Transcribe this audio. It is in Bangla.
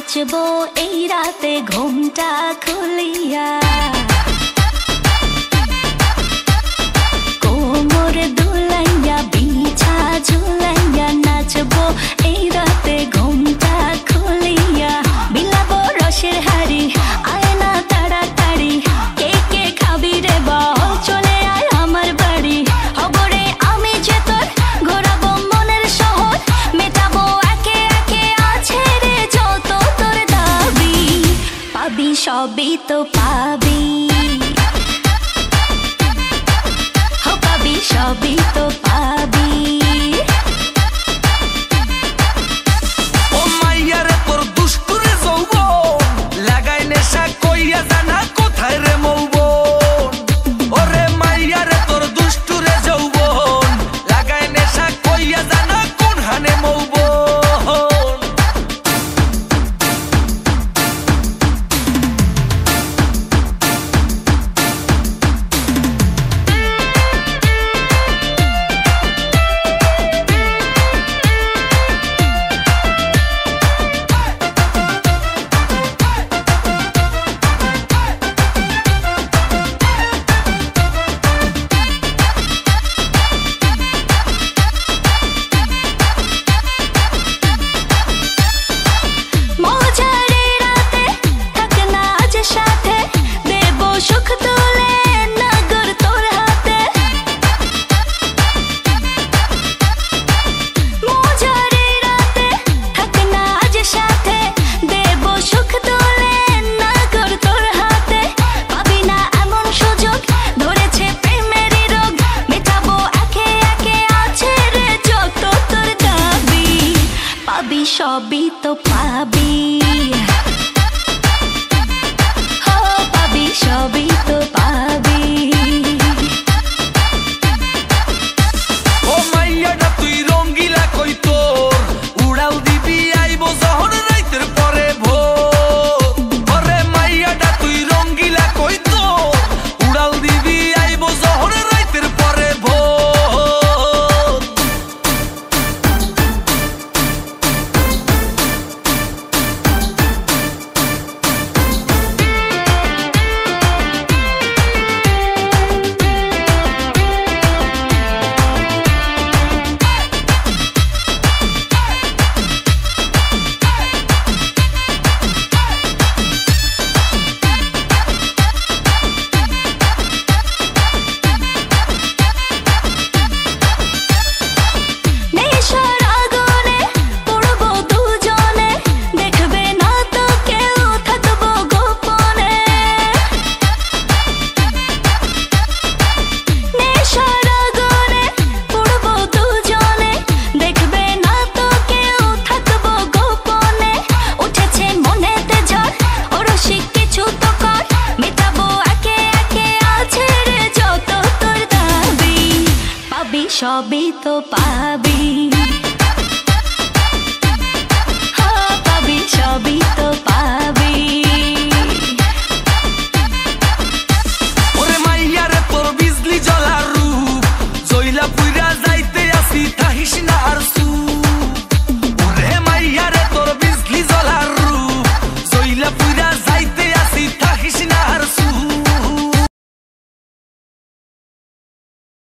নাচবো এই রাতে ঘুমটা খুলিয়া কোমর দুলাইয়া বিছা ঝুলাইয়া নাচবো এই রাতে ঘুমটা খুলিয়া বিলাবো রসের হাড়ি আয় না তাড়াতাড়ি কে কে খাবি রে বল চলে আয় আমার বাড়ি হবরে আমি যে তোর ঘোরাবো মনের শহর মেটাবো একে একে আছে রে যত তোর দাবি পাবি সবই তো পাবি পাবি সবই তো পাবি ও মাইয়ারে তোর দুষ্টুরে যৌবন লাগাই নেশা কইয়া জানা কোথায় রে মৌবন ওরে মাইয়ারে তোর দুষ্টুরে যৌবন লাগাই নেশা কইয়া জানা কোন হানে মৌবন সবই তো পাবি পাবি সবই তো পাবি ও মাইয়াটা তুই রঙ্গিলা কই তোর উড়াল দিবি আইবো যখন রাইতের পরে ভোর ওরে মাইয়াটা তুই রঙ্গিলা কই তোর উড়াল দিবি আইবো যখন রাইতের পরে ভোর সবই তো পাবি পাবি সবই তো পাবি ওরে মাইয়ারে তোর বিজলি জ্বলার রূপ জইলা পুইরা যাইতে আসি তাহিস না আর ওরে মাইয়ারে তোর বিজলি জ্বলার রূপ জইলা পুইরা যাইতে